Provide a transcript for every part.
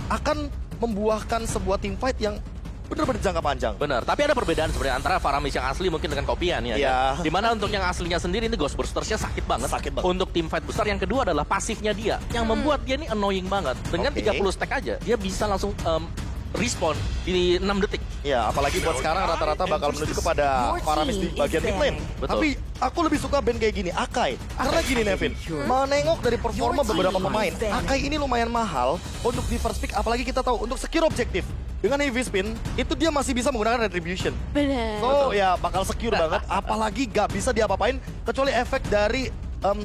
akan membuahkan sebuah team fight yang benar-benar jangka panjang. Benar, tapi ada perbedaan sebenarnya antara Faramis yang asli mungkin dengan kopian ya. Iya. Kan? Dimana untuk yang aslinya sendiri ini Ghost Bursters-nya sakit banget. Untuk team fight besar yang kedua adalah pasifnya dia yang membuat dia ini annoying banget. Dengan 30 stack aja dia bisa langsung respawn di 6 detik. Ya, apalagi buat sekarang rata-rata bakal menuju kepada Faramis di bagian mid lane. Betul. Tapi aku lebih suka band kayak gini, Akai. Karena gini Nevin, menengok dari performa beberapa pemain, Akai ini lumayan mahal untuk di first pick, apalagi kita tahu untuk secure objektif. Dengan heavy spin, itu dia masih bisa menggunakan retribution. Benar. So ya bakal secure banget, apalagi gak bisa diapa-apain kecuali efek dari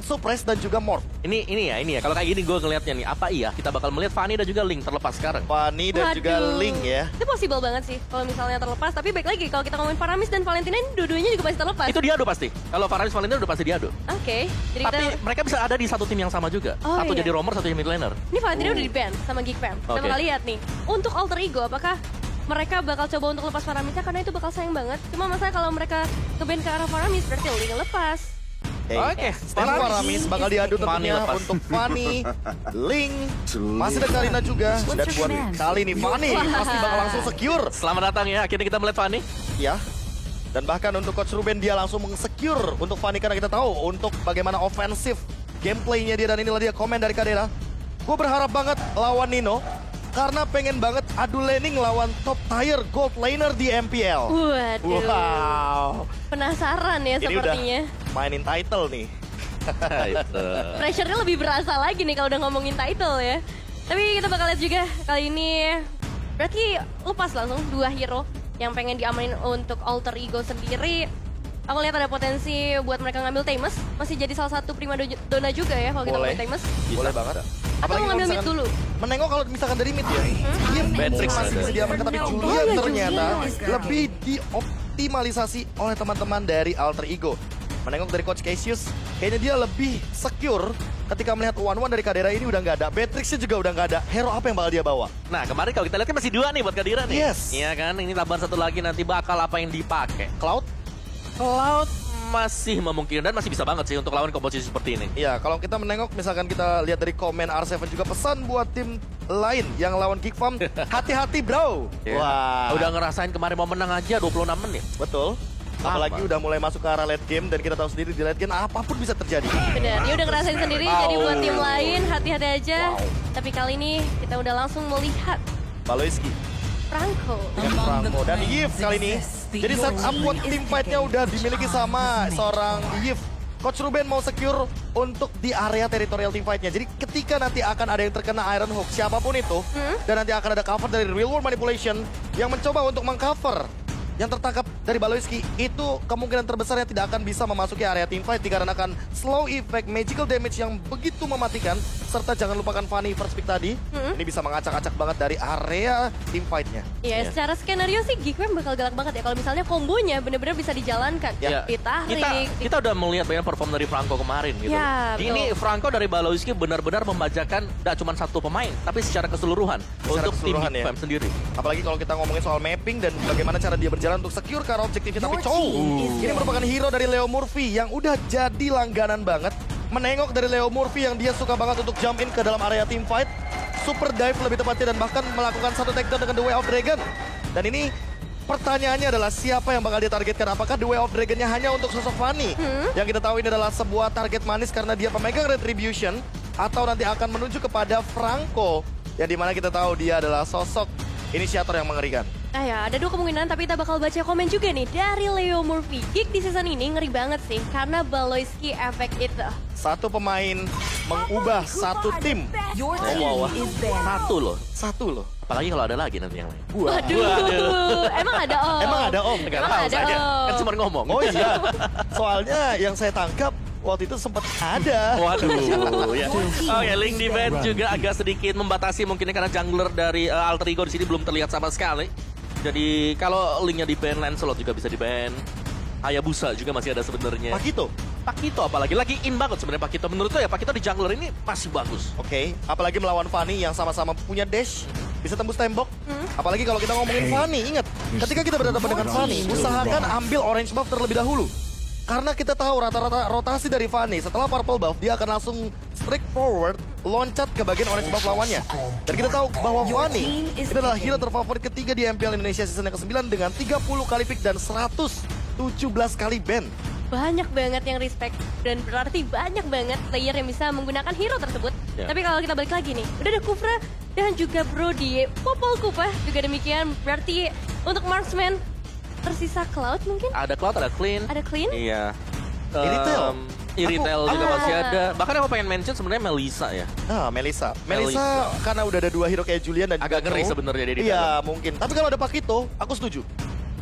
suppress dan juga morph. Ini ya. Kalau kayak gini gue ngelihatnya nih, apa iya kita bakal melihat Fanny dan juga Link terlepas sekarang? Fanny dan juga Link ya. Itu possible banget sih kalau misalnya terlepas. Tapi baik lagi kalau kita ngomongin Faramis dan Valentina ini dua-duanya juga masih terlepas. Itu diadu pasti. Kalau Faramis Valentina udah pasti diadu. Oke. Jadi Tapi kita... mereka bisa ada di satu tim yang sama juga. Oh, satu iya. jadi roamer, satu jadi mid laner. Ini Valentina udah di ban sama Geek Fam. Kita Oke. bakal lihat nih. Untuk Alter Ego apakah mereka bakal coba untuk lepas Faramisnya karena itu bakal sayang banget. Cuma masalah kalau mereka nge-ban ke arah Faramis berarti Link lepas. Oke. Faramis bakal diadu tentunya lepas. untuk Fanny, Link, masih ada Karina juga. Dan buat kali ini Fanny pasti bakal langsung secure. Selamat datang ya, akhirnya kita melihat Fanny. Ya. Dan bahkan untuk Coach Ruben dia langsung meng-secure untuk Fanny karena kita tahu untuk bagaimana ofensif gameplaynya dia, dan inilah dia komen dari Kadera. Gue berharap banget lawan Nino karena pengen banget adu laning lawan top tier gold laner di MPL. Waduh. Wow. Penasaran ya Ini sepertinya. udah mainin title nih. Pressure-nya lebih berasa lagi nih kalau udah ngomongin title ya. Tapi kita bakal lihat juga kali ini. Berarti lepas langsung dua hero yang pengen diamanin untuk Alter Ego sendiri. Aku lihat ada potensi buat mereka ngambil Tamus. Masih jadi salah satu prima dona juga ya kalau kita Boleh. ngomongin Tamus. Boleh banget. Atau mau ngambil mid misalkan- dulu? Menengok kalau misalkan dari mid ya. Iya, Beatrix masih ada. bisa diamankan, tapi Julian ternyata lebih dioptimalisasi oleh teman-teman dari Alter Ego. Menengok dari Coach Cassius, kayaknya dia lebih secure ketika melihat one-one dari Kadera ini udah nggak ada. Beatrixnya juga udah nggak ada. Hero apa yang bakal dia bawa? Nah kemarin kalau kita lihat kan masih dua nih buat Kadira nih. Yes. Iya kan, ini tambahan satu lagi nanti bakal apa yang dipakai. Cloud? Cloud masih memungkinkan dan masih bisa banget sih untuk lawan komposisi seperti ini. Iya, kalau kita menengok misalkan kita lihat dari komen R7 juga pesan buat tim lain yang lawan Geek Farm, hati-hati bro. Ya. Wah. Udah ngerasain kemarin mau menang aja 26 menit. Betul. Apalagi udah mulai masuk ke arah late game dan kita tahu sendiri di late game apapun bisa terjadi. Benar, dia udah ngerasain sendiri. Jadi buat tim lain hati-hati aja. Wow. Tapi kali ini kita udah langsung melihat Baloiski Franco. dengan Franco dan Yves kali ini. Jadi setup buat tim fight-nya udah dimiliki sama seorang Yves. Coach Ruben mau secure untuk di area teritorial team fight-nya. Jadi ketika nanti akan ada yang terkena Iron Hook, siapapun itu, dan nanti akan ada cover dari Real World Manipulation yang mencoba untuk mengcover yang tertangkap dari Baloiski, itu kemungkinan terbesarnya tidak akan bisa memasuki area team fight dikarenakan slow effect magical damage yang begitu mematikan, serta jangan lupakan Fanny first pick tadi, ini bisa mengacak-acak banget dari area team fight-nya. Ya, secara skenario sih Geekfam bakal galak banget ya kalau misalnya kombonya bener-bener bisa dijalankan. Ya. Ditarik. Kita udah melihat banyak perform dari Franco kemarin gitu. Ya, Ini betul. Franco dari Baloiski benar-benar membajakan tidak cuma satu pemain, tapi secara keseluruhan untuk tim keseluruhan Geek ya. Fam sendiri. Apalagi kalau kita ngomongin soal mapping dan bagaimana cara dia berjalan untuk secure ke arah objektifnya. Tapi ini merupakan hero dari Leo Murphy yang udah jadi langganan banget. Menengok dari Leo Murphy yang dia suka banget untuk jump in ke dalam area team fight. Super dive lebih tepatnya dan bahkan melakukan satu takedown dengan The Way of Dragon. Dan ini pertanyaannya adalah siapa yang bakal dia targetkan? Apakah The Way of Dragon-nya hanya untuk sosok Fanny? Yang kita tahu ini adalah sebuah target manis karena dia pemegang Retribution. Atau nanti akan menuju kepada Franco. Yang dimana kita tahu dia adalah sosok inisiator yang mengerikan. Nah ya, ada dua kemungkinan tapi kita bakal baca komen juga nih dari Leo Murphy. Geek di season ini ngeri banget sih karena Baloiski efek itu. Satu pemain mengubah satu tim. Wow. Satu loh. Apalagi kalau ada lagi nanti yang lain. Waduh, emang ada om. Emang ada om? Nggak Emang tahu ada saja. om. Kan cuma ngomong. Oh iya. Soalnya yang saya tangkap waktu itu sempat ada. Waduh, ya. Oke, Link defense juga agak sedikit membatasi mungkinnya karena jungler dari Alter Ego di sini belum terlihat sama sekali. Jadi kalau Linknya di ban, Lancelot juga bisa di ban. Hayabusa juga masih ada sebenarnya. Pakito apalagi lagi in banget sebenarnya Pakito. Menurutku ya Pakito di jungler ini masih bagus. Oke, apalagi melawan Fanny yang sama-sama punya dash, bisa tembus tembok. Apalagi kalau kita ngomongin Fanny, ingat, ketika kita berhadapan dengan Fanny, usahakan ambil orange buff terlebih dahulu. Karena kita tahu rata-rata rotasi dari Fanny setelah purple buff, dia akan langsung straight forward loncat ke bagian orange buff lawannya. Dan kita tahu bahwa Fanny ini adalah hero terfavorit ketiga di MPL Indonesia season yang ke-9 dengan 30 kali pick dan 117 kali ban. Banyak banget yang respect dan berarti banyak banget player yang bisa menggunakan hero tersebut. Tapi kalau kita balik lagi nih, udah ada Kufra dan juga Brody, Popol Kupa juga demikian. Berarti untuk marksman tersisa Cloud mungkin? Ada Cloud, ada Clean. Ada Clean? Iya. Iritel. Juga masih ada. Bahkan aku pengen mention sebenarnya Melissa ya. Melissa karena udah ada 2 hero kayak Julian dan agak ngeri sebenarnya dia di Iya, dalam. mungkin. Tapi kalau ada Pakito, aku setuju.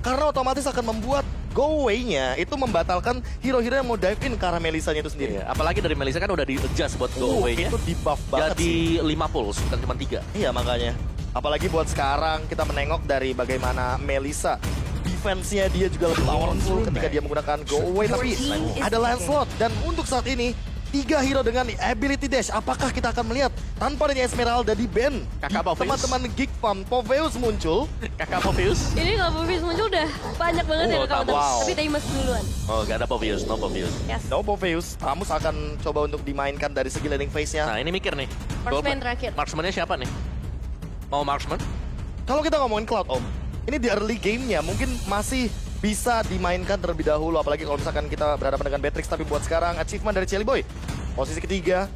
Karena otomatis akan membuat go away-nya itu membatalkan hero-hero yang mau dive in ke arah Melissa-nya itu sendiri. Iya, apalagi dari Melissa kan udah di-adjust buat go away-nya. Itu di buff banget Jadi sih. 5 pulse, bukan cuma 3. Iya, makanya. Apalagi buat sekarang kita menengok dari bagaimana Melissa defense-nya dia juga lebih powerful ketika dia menggunakan go away. Tapi ada Lancelot dan untuk saat ini 3 hero dengan ability dash. Apakah kita akan melihat tanpa adanya Esmeralda di ban? Kakak Popheus. Teman-teman Geek Farm, Popheus muncul. Kakak Popheus. Ini kalau Popheus muncul udah banyak banget yang counter. wow. Tapi Timus duluan. Oh, gak ada Popheus, no Popheus. Yes. No Popheus, Ramus akan coba untuk dimainkan dari segi landing phase-nya. Nah, ini mikir nih. Marksman terakhir. Marksman-nya siapa nih? Mau marksman? Kalau kita ngomongin Cloud, Om, ini di early game-nya mungkin masih bisa dimainkan terlebih dahulu. Apalagi kalau misalkan kita berhadapan dengan Beatrix. Tapi buat sekarang, achievement dari Chelly Boy. Posisi ketiga,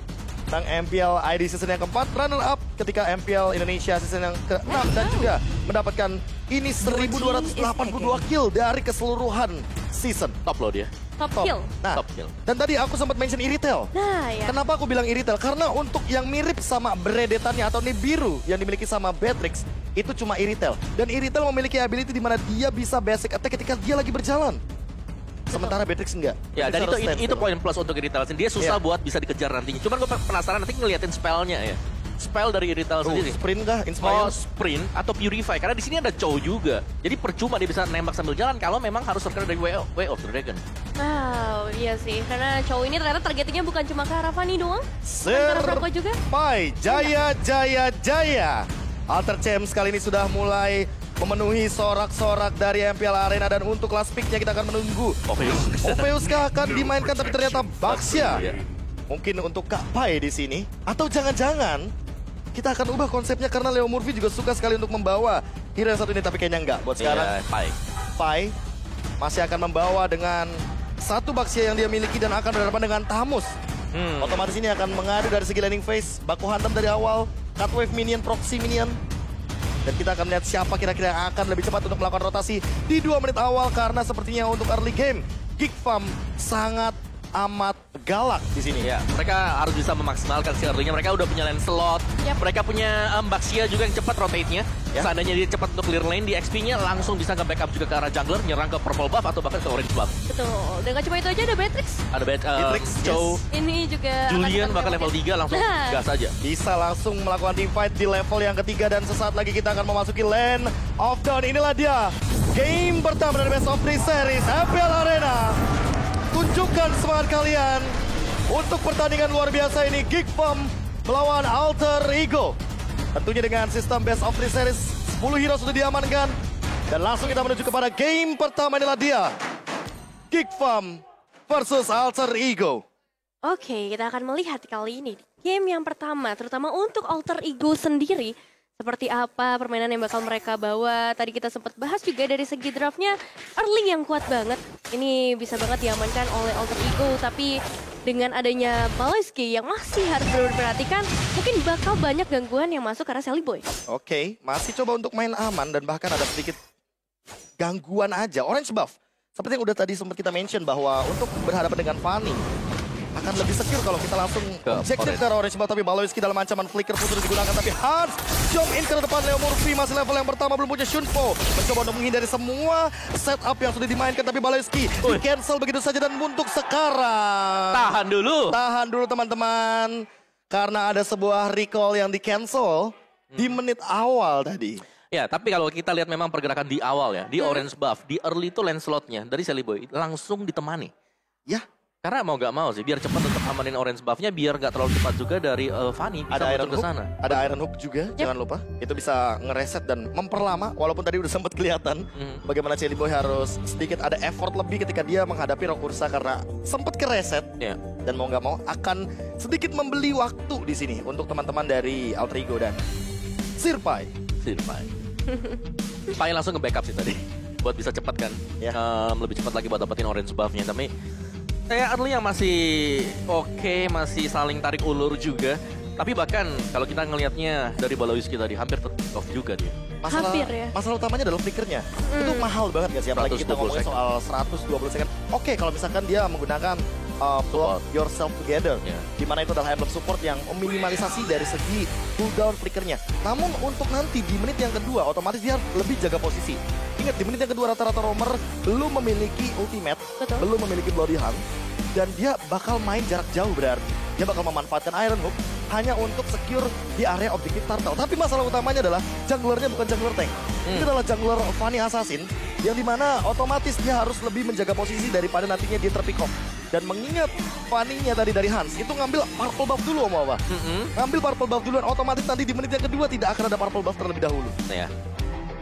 tentang MPL ID season yang keempat, runner up ketika MPL Indonesia season yang ke-6. Dan juga mendapatkan ini 1282 kill dari keseluruhan season. Top loh dia. Top kill. Nah, Top kill. dan tadi aku sempat mention Iritel. Nah, ya. Kenapa aku bilang Iritel? Karena untuk yang mirip sama beredetannya atau Nibiru yang dimiliki sama Beatrix, itu cuma Iritel. Dan Iritel memiliki ability di mana dia bisa basic attack ketika dia lagi berjalan. Sementara Beatrix enggak. Ya, dan Beatrix harus itu stand poin plus untuk Irital. Dia susah buat bisa dikejar nantinya. Cuman gue penasaran nanti ngeliatin spellnya ya. Spell dari Irital still. sendiri. Sprint kah? Mau Inspire? sprint atau purify karena di sini ada Chow juga. Jadi percuma dia bisa nembak sambil jalan kalau memang harus terkena dari Way of the Dragon. Wow, iya sih. Karena cowok ini ternyata targetingnya bukan cuma ke arah Fanny doang. Ke arah Broko juga. Serpai, Jaya. Alter Champs kali ini sudah mulai memenuhi sorak-sorak dari MPL Arena. Dan untuk last pick-nya kita akan menunggu. Popheus kah akan dimainkan tapi ternyata Baxia. Mungkin untuk Kak Pai di sini. Atau jangan-jangan kita akan ubah konsepnya karena Leo Murphy juga suka sekali untuk membawa hero yang satu ini. Tapi kayaknya enggak. Buat sekarang, Pai masih akan membawa dengan satu Baxia yang dia miliki dan akan berhadapan dengan Tamus. Otomatis ini akan mengadu dari segi landing phase. Baku hantam dari awal. Cut wave minion, proxy minion. Dan kita akan lihat siapa kira-kira yang akan lebih cepat untuk melakukan rotasi di 2 menit awal. Karena sepertinya untuk early game, Geek Farm sangat amat galak di sini. Ya, mereka harus bisa memaksimalkan si early-nya. Mereka udah punya Lancelot. Mereka punya Baxia juga yang cepat rotate-nya. Seandainya dia cepat untuk clear lane, di XP-nya langsung bisa nge-backup juga ke arah jungler, nyerang ke purple buff atau bahkan ke orange buff. Betul. Dan gak cuma itu aja ada Beatrix. Ada Beatrix, Chow, Ini juga Julian bahkan level 3 langsung gas aja. Bisa langsung melakukan teamfight di level yang ketiga. Dan sesaat lagi kita akan memasuki Land of Dawn. Inilah dia game pertama dari Best of 3 Series MPL Arena. Tunjukkan semangat kalian untuk pertandingan luar biasa ini. Geek Farm melawan Alter Ego. Tentunya dengan sistem Best of 3 Series, 10 hero sudah diamankan. Dan langsung kita menuju kepada game pertama. Inilah dia Geek Farm versus Alter Ego. Oke, kita akan melihat kali ini game yang pertama, terutama untuk Alter Ego sendiri. Seperti apa permainan yang bakal mereka bawa. Tadi kita sempat bahas juga dari segi draftnya, early yang kuat banget. Ini bisa banget diamankan oleh Alter Ego, tapi dengan adanya Baloyski yang masih harus diperhatikan, mungkin bakal banyak gangguan yang masuk ke arah Shelly Boy. Oke, masih coba untuk main aman dan bahkan ada sedikit gangguan aja. Orange buff, seperti yang udah tadi sempat kita mention bahwa untuk berhadapan dengan Fanny akan lebih secure kalau kita langsung objektif ke arah orange buff. Tapi Baloyski dalam ancaman flicker pun sudah digunakan. Tapi Hans jump in ke depan Leo Murphy, masih level yang pertama, belum punya Shunpo. Mencoba untuk menghindari semua setup yang sudah dimainkan. Tapi Baloyski di cancel begitu saja. Dan untuk sekarang Tahan dulu teman-teman, karena ada sebuah recall yang di cancel di menit awal tadi. Ya, tapi kalau kita lihat memang pergerakan di awal ya, di orange buff, di early itu Lancelot-nya dari Shelly Boy langsung ditemani. Ya, karena mau gak mau sih, biar cepat untuk amanin orange buff-nya, biar gak terlalu cepat juga dari Fanny bisa ada Iron ke Hook, sana. ada Iron Hook juga, jangan lupa. Itu bisa ngereset dan memperlama, walaupun tadi udah sempat kelihatan bagaimana Shelly Boy harus sedikit ada effort lebih ketika dia menghadapi Rock Ursa karena sempat kereset. Ya. Dan mau nggak mau akan sedikit membeli waktu di sini untuk teman-teman dari Alter Ego dan Sirpai. Pai langsung nge-backup sih tadi. Buat bisa cepat kan. Lebih cepat lagi buat dapetin orange buff-nya. Tapi kayak early yang masih oke, masih saling tarik ulur juga. Tapi bahkan kalau kita ngelihatnya dari Baloyski tadi hampir off juga dia. Masalah utamanya adalah flickernya. Itu mahal banget gak sih? Apalagi kita ngomongin soal 120 second. Oke, kalau misalkan dia menggunakan block yourself together, dimana itu adalah emblem support yang meminimalisasi dari segi cooldown flickernya. Namun untuk nanti di menit yang kedua otomatis dia lebih jaga posisi. Ingat di menit yang kedua rata-rata roamer belum memiliki ultimate, belum memiliki bloody hunt, dan dia bakal main jarak jauh, berarti dia bakal memanfaatkan Iron Hook hanya untuk secure di area objektif turtle. Tapi masalah utamanya adalah junglernya bukan jungler tank. Itu adalah jungler Fanny Assassin yang dimana otomatis dia harus lebih menjaga posisi daripada nantinya dia terpick off. Dan mengingat Fanny-nya tadi dari Hans, itu ngambil purple buff dulu Om Awa. Ngambil purple buff duluan, otomatis nanti di menit yang kedua tidak akan ada purple buff terlebih dahulu. Ya.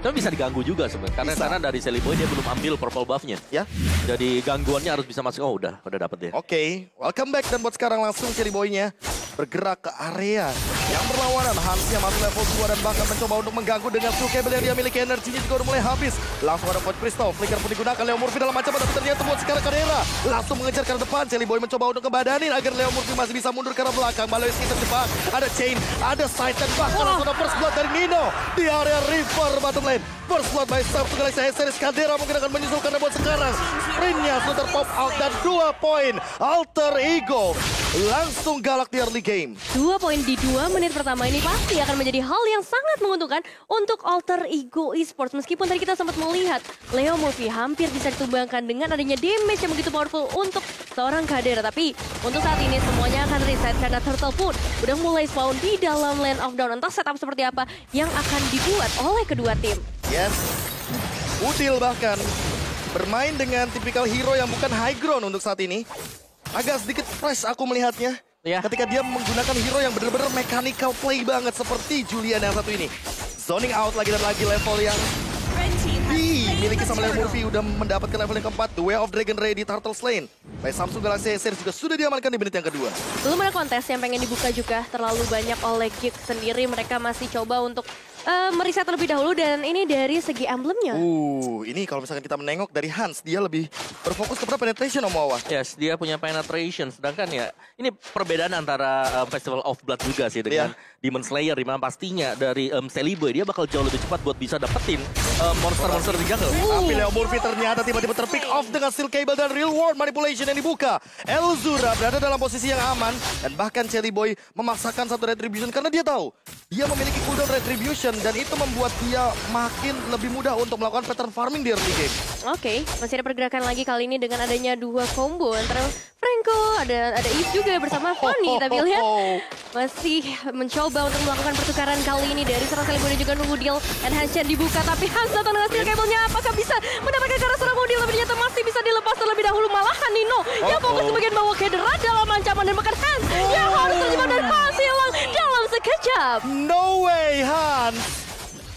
Tapi bisa diganggu juga sebenarnya, karena dari Celi Boy dia belum ambil purple buff-nya. Ya. Jadi gangguannya harus bisa masuk. Oh udah dapet dia. Oke, welcome back, dan buat sekarang langsung Celi Boy-nya bergerak ke area yang berlawanan. Hans yang masuk level 2 dan bahkan mencoba untuk mengganggu dengan skill cable yang dia miliki. Energinya juga udah mulai habis. Langsung ada point crystal, flicker pun digunakan. Leo Murphy dalam ancaman, tapi ternyata buat sekarang Kadera langsung mengejar ke depan. Celi Boy mencoba untuk ngebadanin agar Leo Murphy masih bisa mundur ke arah belakang. Baloyski terjebak, ada chain, ada side, dan bahkan langsung ada first blood dari Nino di area river bottom lane. First blood by Samsung Galaxy series. Kadera mungkin akan menyusul karena buat sekarang sprintnya sudah pop out dan 2 poin Alter Ego langsung galak di early game. 2 poin di 2 menit pertama ini pasti akan menjadi hal yang sangat menguntungkan untuk Alter Ego Esports. Meskipun tadi kita sempat melihat Leo Murphy hampir bisa ditumbangkan dengan adanya damage yang begitu powerful untuk seorang Kadera. Tapi untuk saat ini semuanya akan reset karena Turtle pun udah mulai spawn di dalam Land of Dawn. Entah setup seperti apa yang akan dibuat oleh kedua tim. Yes, Udil bahkan bermain dengan tipikal hero yang bukan high ground untuk saat ini. Agak sedikit fresh aku melihatnya. Ketika dia menggunakan hero yang benar-benar mechanical play banget seperti Julian yang satu ini. Zoning out lagi dan lagi level yang dimiliki sama Leo Murphy udah mendapatkan level yang keempat. The Way of Dragon Ray di Turtle Lane. Baik Samsung Galaxy series juga sudah diamankan di menit yang kedua. Belum ada kontes yang pengen dibuka juga terlalu banyak oleh Geek sendiri. Mereka masih coba untuk meriset terlebih dahulu, dan ini dari segi emblemnya. Ini kalau misalkan kita menengok dari Hans, dia lebih berfokus kepada penetration Om Wawa. Yes, dia punya penetration. Sedangkan ya, ini perbedaan antara Festival of Blood juga sih dengan Demon Slayer, dimana pastinya dari Celi Boy dia bakal jauh lebih cepat buat bisa dapetin monster-monster di jungle. Tapi Leo Murphy ternyata tiba-tiba terpick off dengan steel cable dan real world manipulation yang dibuka. Elzura berada dalam posisi yang aman, dan bahkan Celi Boy memaksakan satu retribution karena dia tahu dia memiliki cooldown retribution, dan itu membuat dia makin lebih mudah untuk melakukan pattern farming di early game. Oke, masih ada pergerakan lagi kali ini dengan adanya 2 combo antara Franco, ada Eve juga bersama Fanny. Tapi lihat masih mencoba untuk melakukan pertukaran kali ini dari serang Celi Boy dan juga nunggu deal. Enhance dibuka, tapi Hans datang dengan steel cable-nya. Apakah bisa mendapatkan ke arah serang deal? Tapi ternyata masih bisa dilepas terlebih dahulu. Malahan Nino yang fokus ke bagian bawah. Kadera dalam ancaman, dan bahkan Hans yang harus terjebak, dan Hans hilang dalam sekejap. No way Hans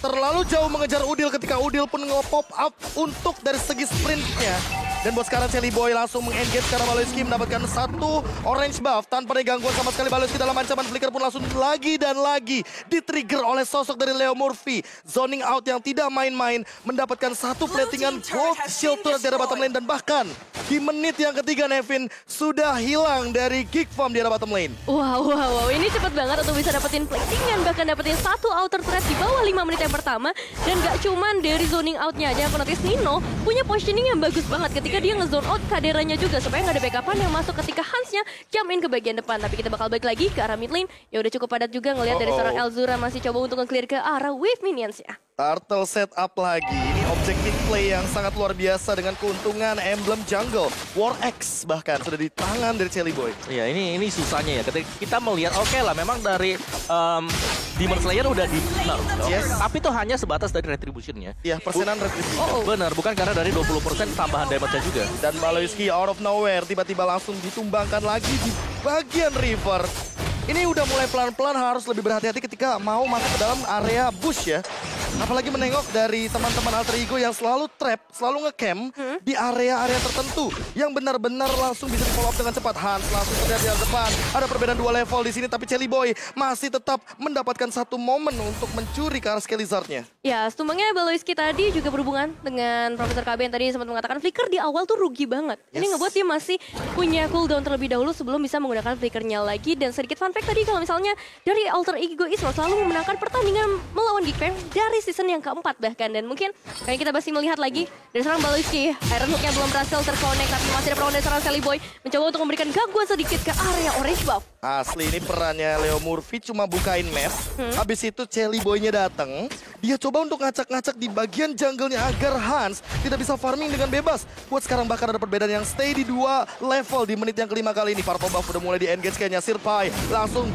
terlalu jauh mengejar Udil ketika Udil pun nge-pop up untuk dari segi sprintnya. Dan buat sekarang Celi Boy langsung meng-engage karena Baloyski mendapatkan 1 orange buff tanpa ada gangguan sama sekali. Baloyski dalam ancaman, flicker pun langsung lagi dan lagi di-trigger oleh sosok dari Leo Murphy. Zoning out yang tidak main-main, mendapatkan 1 platingan gold shield turret dari bottom lane, dan bahkan di menit yang ketiga Nevin sudah hilang dari Geek Farm di arah bottom lane. Wow, ini cepet banget untuk bisa dapetin platingan, bahkan dapetin 1 outer threat di bawah 5 menit yang pertama. Dan gak cuman dari zoning outnya aja, aku notice Nino punya positioning yang bagus banget ketika dia nge-zone out Kaderanya juga, supaya nggak ada backupan yang masuk ketika Hansnya jump in ke bagian depan. Tapi kita bakal balik lagi ke arah mid lane. Ya udah cukup padat juga ngelihat dari seorang Elzura masih coba untuk nge-clear ke arah wave minions-nya. Turtle setup lagi. Ini objective play yang sangat luar biasa dengan keuntungan emblem jungle. War X bahkan sudah di tangan dari Celi Boy. Iya, ini susahnya ya. Ketika kita melihat oke lah memang dari Demon Slayer udah di tapi itu hanya sebatas dari retribution-nya. Iya, persenan retribution. Benar, bukan karena dari 20% tambahan damage-nya juga. Dan Baloyski out of nowhere tiba-tiba langsung ditumbangkan lagi di bagian river. Ini udah mulai pelan-pelan harus lebih berhati-hati ketika mau masuk ke dalam area bush ya. Apalagi menengok dari teman-teman Alter Ego yang selalu trap, selalu ngecamp di area-area tertentu. Yang benar-benar langsung bisa di-follow up dengan cepat. Hans langsung terlihat di depan. Ada perbedaan 2 level di sini, tapi Chelly Boy masih tetap mendapatkan satu momen untuk mencuri ke arah Skelizard-nya. Ya, tumbangnya Baloiski tadi juga berhubungan dengan Profesor KB yang tadi sempat mengatakan flicker di awal tuh rugi banget. Ini ngebuat dia masih punya cooldown terlebih dahulu sebelum bisa menggunakan flickernya lagi. Dan sedikit fun fact tadi kalau misalnya dari Alter Ego Esports selalu memenangkan pertandingan melawan Geekfam dari season yang keempat bahkan. Dan mungkin kayak kita masih melihat lagi dari seorang Baloiski, Iron Hook-nya belum berhasil terconnect tapi masih ada peluang dari seorang Chelly Boy mencoba untuk memberikan gangguan sedikit ke area orange buff. Asli ini perannya Leo Murphy cuma bukain map. Habis itu Chelly Boy-nya datang. Dia coba untuk ngacak-ngacak di bagian jungle-nya agar Hans tidak bisa farming dengan bebas. Buat sekarang bahkan ada perbedaan yang stay di 2 level di menit yang kelima kali ini. Purple buff udah mulai di-engage kayaknya. Sirpai langsung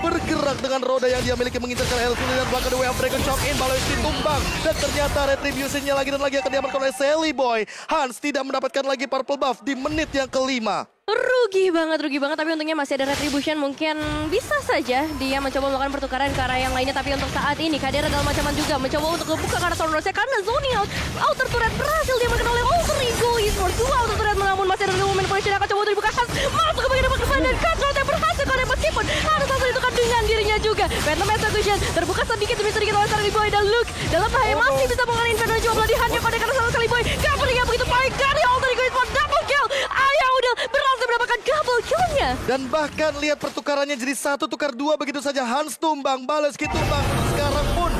bergerak dengan roda yang dia miliki mengincarkan Elfil dan belakang The Way of Dragon Shock in. Baloiski tumbang dan ternyata retribution-nya lagi dan lagi akan diamankan oleh Chelly Boy. Hans tidak mendapatkan lagi purple buff di menit yang kelima. Rugi banget, tapi untungnya masih ada retribution. Mungkin bisa saja dia mencoba melakukan pertukaran ke arah yang lainnya. Tapi untuk saat ini, Kadera dalam ancaman juga mencoba untuk membuka ke arah Soundrose karena zoning out. Outer turret berhasil diamankan oleh Alter Ego Esports. 2 outer turret namun masih ada momen polisi akan coba untuk dibuka Hans. Masuk ke bagian depan dan Cutthroat yang berhasil karena meskipun harus langsung ditekan dengan dirinya juga. Phantom Execution terbuka sedikit demi sedikit oleh Chelly Boy dan Luke dalam bahaya masih bisa mengalami Inferno coba belah dihannya pada karena sama Chelly Boy. Covernya begitu baik dari Alter Ego Esports, double kill. Ayah udah berhasil mendapatkan double kill-nya. Dan bahkan lihat pertukarannya jadi 1 tukar 2 begitu saja. Hans tumbang, Baloiski tumbang. Sekarang pun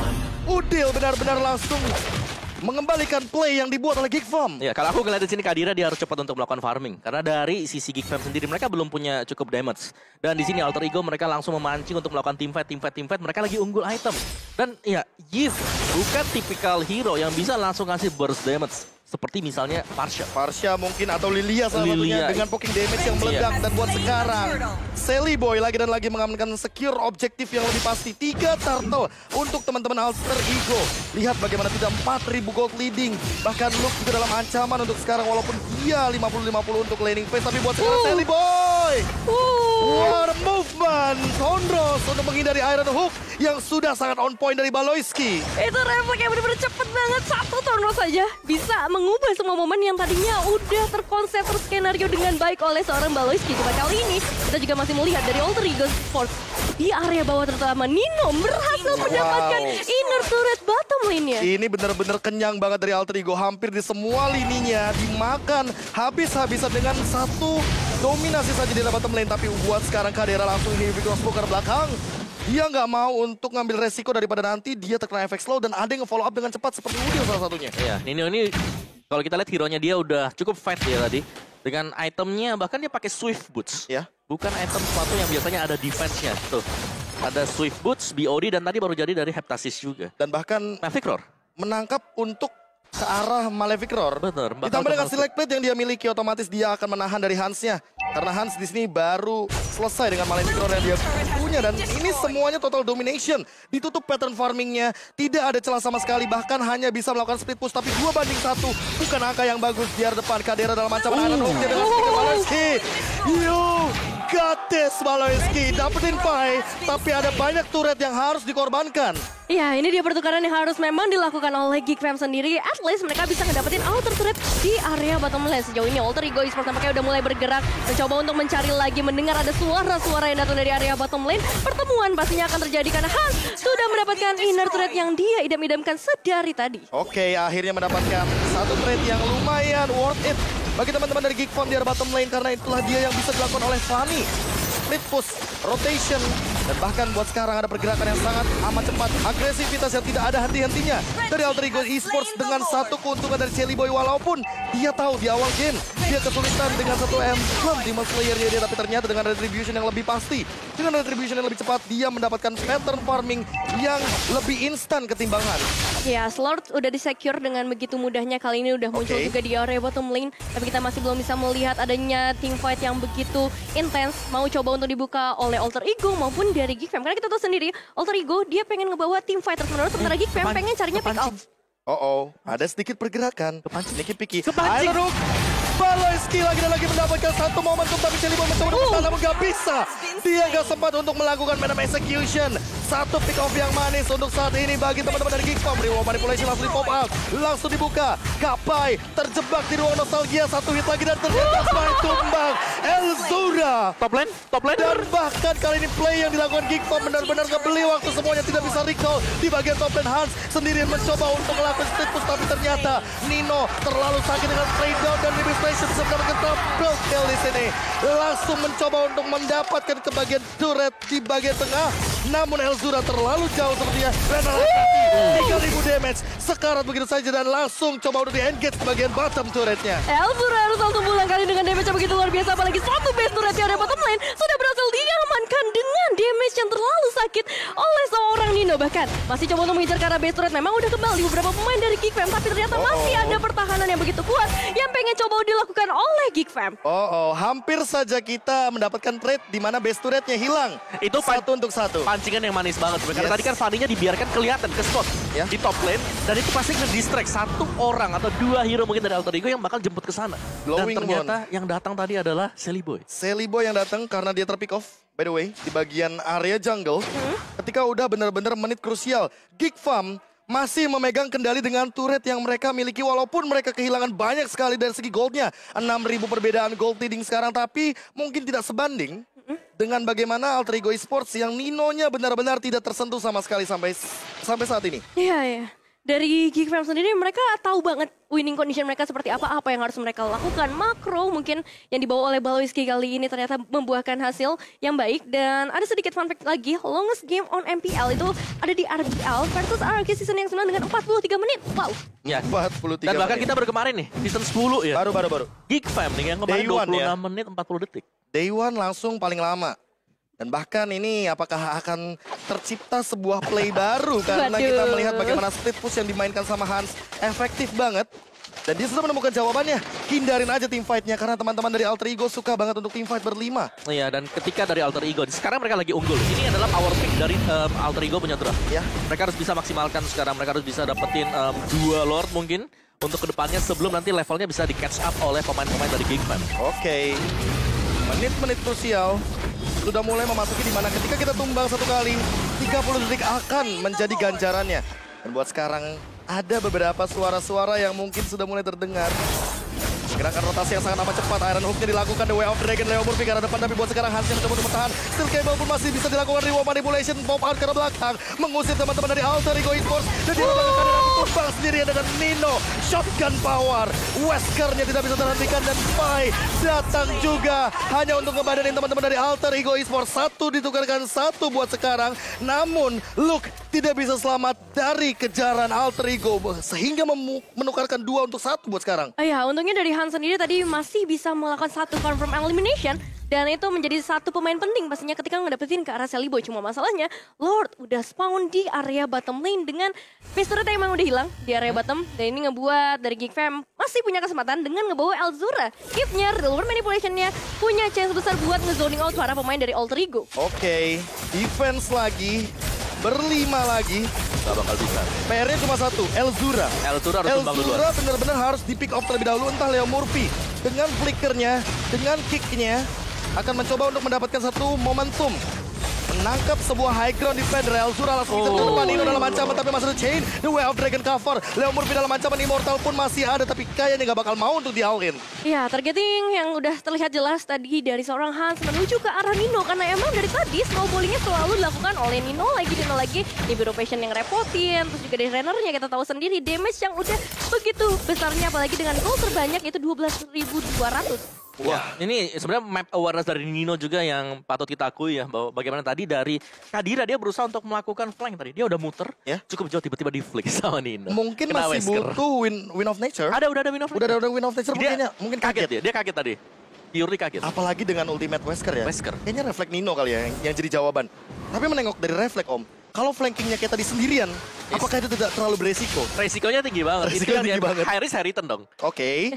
Udil benar-benar langsung mengembalikan play yang dibuat oleh Geekfam. Ya, kalau aku ngeliat di sini Kadira dia harus cepat untuk melakukan farming karena dari sisi Geekfam sendiri mereka belum punya cukup damage. Dan di sini Alter Ego mereka langsung memancing untuk melakukan teamfight. Mereka lagi unggul item. Dan ya, Yves bukan tipikal hero yang bisa langsung kasih burst damage. Seperti misalnya Farsha mungkin atau Lilia salah satunya dengan poking damage yang meledak. Dan buat sekarang Chelly Boy lagi dan lagi mengamankan secure objektif yang lebih pasti. 3 turtle untuk teman-teman Alter Ego. Lihat bagaimana tidak 4.000 gold leading. Bahkan Luke juga dalam ancaman untuk sekarang walaupun dia 50-50 untuk laning phase. Tapi buat sekarang Chelly Boy. What a movement. Sondros untuk menghindari Iron Hook yang sudah sangat on point dari Baloiski. Itu refleks yang benar-benar cepet banget. 1 Sondros saja bisa mengubah semua momen yang tadinya udah terkonsep terskenario dengan baik oleh seorang Baloiski. Cuma kali ini kita juga masih melihat dari Alter Ego Esports di area bawah terutama Nino berhasil mendapatkan inner turret bottom lane-nya. Ini benar-benar kenyang banget dari Alter Ego. Hampir di semua lininya dimakan habis-habisan dengan 1 dominasi saja di bottom lane. Tapi buat sekarang Kadera langsung heavy crossbow ke belakang. Dia nggak mau untuk ngambil resiko daripada nanti dia terkena efek slow dan ada yang nge-follow up dengan cepat seperti Udil salah satunya. Iya, Nino ini kalau kita lihat hero-nya dia udah cukup fight ya tadi. Dengan itemnya bahkan dia pakai Swift Boots. Ya. Bukan item sepatu yang biasanya ada defense-nya. Tuh, ada Swift Boots, BOD dan tadi baru jadi dari Heptasis juga. Dan bahkan Maverick Roar menangkap untuk ke arah Malefic Roar. Benar. Ditambah dengan select plate yang dia miliki, otomatis dia akan menahan dari Hans-nya. Karena Hans di sini baru selesai dengan Malefic Roar yang dia punya. Dan ini semuanya total domination. Ditutup pattern farmingnya. Tidak ada celah sama sekali. Bahkan hanya bisa melakukan split push. Tapi 2-1. Bukan angka yang bagus di depan. Kadera dalam ancaman Iron Hook dengan Baloiski. You got this Baloiski. Dapetin pie. Tapi ada banyak turret yang harus dikorbankan. Ya, ini dia pertukaran yang harus memang dilakukan oleh Geekfam sendiri. At least mereka bisa ngedapetin outer turret di area bottom lane. Sejauh ini Alter Ego Esports tampaknya udah mulai bergerak. Mencoba untuk mencari lagi, mendengar ada suara-suara yang datang dari area bottom lane. Pertemuan pastinya akan terjadi karena Hans sudah mendapatkan inner turret yang dia idam-idamkan sedari tadi. Oke, akhirnya mendapatkan 1 trade yang lumayan worth it bagi teman-teman dari Geekfam di area bottom lane. Karena itulah dia yang bisa dilakukan oleh Fanny. Split push, rotation, dan bahkan buat sekarang ada pergerakan yang sangat amat cepat. Agresivitas yang tidak ada henti-hentinya dari Alter Ego Esports dengan 1 keuntungan dari Chelly Boy. Walaupun dia tahu di awal game dia kesulitan dengan 1 emblem Demon Slayer-nya dia. Tapi ternyata dengan retribution yang lebih pasti, dengan retribution yang lebih cepat, dia mendapatkan pattern farming yang lebih instan ketimbang Hans. Ya, Slord udah di-secure dengan begitu mudahnya. Kali ini udah muncul juga di area bottom lane. Tapi kita masih belum bisa melihat adanya teamfight yang begitu intens. Mau coba untuk dibuka oleh Alter Ego maupun dari Geekfam. Karena kita tahu sendiri, Alter Ego dia pengen ngebawa team fighter terus. Sementara Geekfam pengen carinya pick off. Ada sedikit pergerakan. Niki Piki. Kepancing. Baloiski lagi dan lagi mendapatkan 1 momentum. Tapi Chelly Boy mencoba untuk namun gak bisa. Dia nggak sempat untuk melakukan man execution. Satu pick off yang manis untuk saat ini bagi teman-teman dari Geekfam. Reward manipulation langsung di pop out, langsung dibuka. Kapai terjebak di ruang nostalgia. Satu hit lagi dan ternyata Spike tumbang. Elzura Top lane. dan bahkan kali ini play yang dilakukan Geekfam benar-benar ngebeli waktu, semuanya tidak bisa recall. Di bagian top lane Hans sendirian mencoba untuk melakukan split push, tapi ternyata Nino terlalu sakit dengan spray down dan Baby Splash bisa mendapatkan double kill di sini. Langsung mencoba untuk mendapatkan ke bagian turret di bagian tengah. Namun Elzura terlalu jauh sepertinya. Renal 3000 damage. Sekarat begitu saja dan langsung coba untuk di-engage ke bagian bottom turretnya. Elzura harus langsung pulang kali dengan damage yang begitu luar biasa. Apalagi satu base turret yang ada bottom lane sudah berhasil diamankan dengan damage yang terlalu sakit oleh seorang Nino. Bahkan masih coba untuk mengejar ke arah base turret. Memang udah kembali beberapa pemain dari Geekfam, tapi ternyata masih ada pertahanan yang begitu kuat yang pengen coba dilakukan oleh Geekfam. Hampir saja kita mendapatkan trade di mana base turretnya hilang. Itu satu untuk satu. Pancingan yang manis banget. Karena Yes. tadi kan Fanny-nya dibiarkan kelihatan ke spot Ya. di top lane. Dan itu pasti nge-distract satu orang atau dua hero mungkin dari Alter Ego yang bakal jemput ke sana. Dan Glowing ternyata yang datang tadi adalah Sally Boy. Sally Boy yang datang karena dia terpick off, by the way, di bagian area jungle. Ketika udah benar-benar menit krusial, Geekfam masih memegang kendali dengan turret yang mereka miliki. Walaupun mereka kehilangan banyak sekali dari segi goldnya. 6.000 perbedaan gold leading sekarang, tapi mungkin tidak sebanding dengan bagaimana Alter Ego Esports yang Ninonya benar-benar tidak tersentuh sama sekali sampai saat ini. Iya. Dari Geekfam sendiri mereka tahu banget winning condition mereka seperti apa yang harus mereka lakukan. Makro mungkin yang dibawa oleh Baloiski kali ini ternyata membuahkan hasil yang baik. Dan ada sedikit fun fact lagi, longest game on MPL itu ada di RBL versus RRQ season yang 9 dengan 43 menit. Wow. Ya. 43 Dan bahkan menit. kita baru kemarin nih, season 10 ya. Baru. Geekfam nih yang kemarin Day one 26 ya. menit 40 detik. Day One langsung paling lama. Dan bahkan ini apakah akan tercipta sebuah play baru karena Waduh. kita melihat bagaimana split push yang dimainkan sama Hans efektif banget. Dan dia sudah menemukan jawabannya. Hindarin aja team fight-nya karena teman-teman dari Alter Ego suka banget untuk team fight berlima. Iya, dan ketika dari Alter Ego, sekarang mereka lagi unggul. Ini adalah power pick dari Alter Ego punya draft. Ya. Mereka harus bisa maksimalkan sekarang, mereka harus bisa dapetin 2 Lord mungkin untuk kedepannya sebelum nanti levelnya bisa di catch up oleh pemain-pemain dari Geekfam. Oke. Menit-menit krusial sudah mulai memasuki dimana ketika kita tumbang satu kali, 30 detik akan menjadi ganjarannya. Dan buat sekarang ada beberapa suara-suara yang mungkin sudah mulai terdengar. Gerakan rotasi yang sangat amat cepat, Iron Hook-nya dilakukan, The Way of Dragon, Leo Murphy ke arah depan, tapi buat sekarang Hans yang mencoba untuk bertahan. Steel Cable pun masih bisa dilakukan, Reward Manipulation, pop out ke arah belakang, mengusir teman-teman dari Alter Ego Esports, dan dia melakukan tumbang sendirian dengan Nino, shotgun power, Wesker-nya tidak bisa terhentikan, dan Pai datang juga, hanya untuk ngebadanin teman-teman dari Alter Ego Esports, satu ditukarkan satu buat sekarang, namun Luke tidak bisa selamat dari kejaran Alter Ego, sehingga menukarkan 2 untuk 1 buat sekarang. Ya, untungnya dari Hans sendiri tadi masih bisa melakukan satu confirm elimination. Dan itu menjadi satu pemain penting pastinya ketika ngedapetin ke arah Sally Boy. Cuma masalahnya, Lord udah spawn di area bottom lane dengan base turret yang emang udah hilang di area bottom. Dan ini ngebuat dari Geekfam masih punya kesempatan dengan ngebawa Elzura. Gift-nya, Reward Manipulation-nya punya chance besar buat ngezoning out para pemain dari Alter Ego. Oke, defense lagi, berlima lagi. Gak bakal bisa. PR-nya cuma satu, Elzura. Elzura harus tumbang duluan. Elzura benar-benar harus di pick off terlebih dahulu, entah Leo Murphy. Dengan flickernya, dengan kicknya, akan mencoba untuk mendapatkan satu momentum. Menangkap sebuah high ground defender. Elzura langsung bisa ke depan. Nino dalam ancaman tapi masih ada chain. The Way of Dragon cover. Leo Murphy dalam ancaman. Immortal pun masih ada tapi kayaknya nggak bakal mau untuk di all-in. Ya, targeting yang udah terlihat jelas tadi dari seorang Hans menuju ke arah Nino. Karena emang dari tadi snowballingnya selalu dilakukan oleh Nino lagi. Ini Hero Passion yang repotin. Terus juga dari Rennernya kita tahu sendiri damage yang udah begitu besarnya. Apalagi dengan goal terbanyak itu 12.200. Wah, ini sebenarnya map awareness dari Nino juga yang patut kita akui ya, bahwa bagaimana tadi dari Kadira dia berusaha untuk melakukan flank tadi. Dia udah muter, Ya. cukup jauh tiba-tiba di flick sama Nino. Mungkin Kena masih Wesker. butuh win of nature. Ada win of Udah ada win of nature Dia mungkin kaget. Dia kaget tadi. Purely kaget. Apalagi dengan ultimate Wesker ya. Wesker. Kayaknya refleks Nino kali ya yang jadi jawaban. Tapi menengok dari refleks Om. Kalau flankingnya kita di sendirian, apakah itu tidak terlalu beresiko? Resikonya tinggi banget. Resikonya Itu tinggi banget. High risk, high return dong. Oke.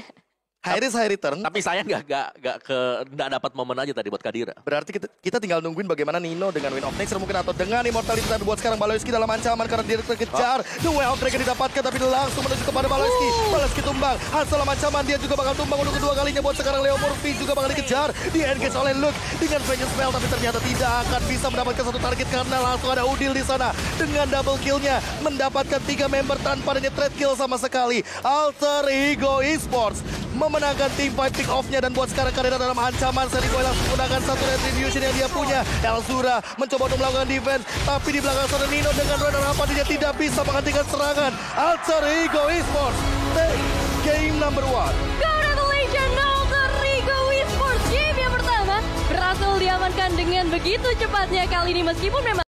High risk, high return. Tapi saya nggak dapat momen aja tadi buat Kadira. Berarti kita tinggal nungguin bagaimana Nino dengan Win of Nature mungkin atau dengan Immortality. Tapi buat sekarang Baloyski dalam ancaman karena dia terkejar. The Way of Dragon didapatkan tapi langsung menuju kepada Baloyski. Baloyski tumbang. Hans dalam ancaman dia juga bakal tumbang untuk kedua kalinya. Buat sekarang Leo Murphy juga bakal dikejar. Dia engage oleh Luke dengan Vengeance Spell tapi ternyata tidak akan bisa mendapatkan satu target karena langsung ada Udil di sana dengan double killnya mendapatkan 3 member tanpa adanya trade kill sama sekali. Alter Ego Esports memenangkan team fight pick off-nya dan buat sekarang Kadira dalam ancaman. Serigoy langsung menggunakan satu retribution yang dia punya. Elzura mencoba untuk melakukan defense tapi di belakang sana Nino dengan Runner apa dia tidak bisa menghentikan serangan. Alter Ego Esports take game number 1. Congratulations Alter Ego Esports, game yang pertama berhasil diamankan dengan begitu cepatnya kali ini meskipun memang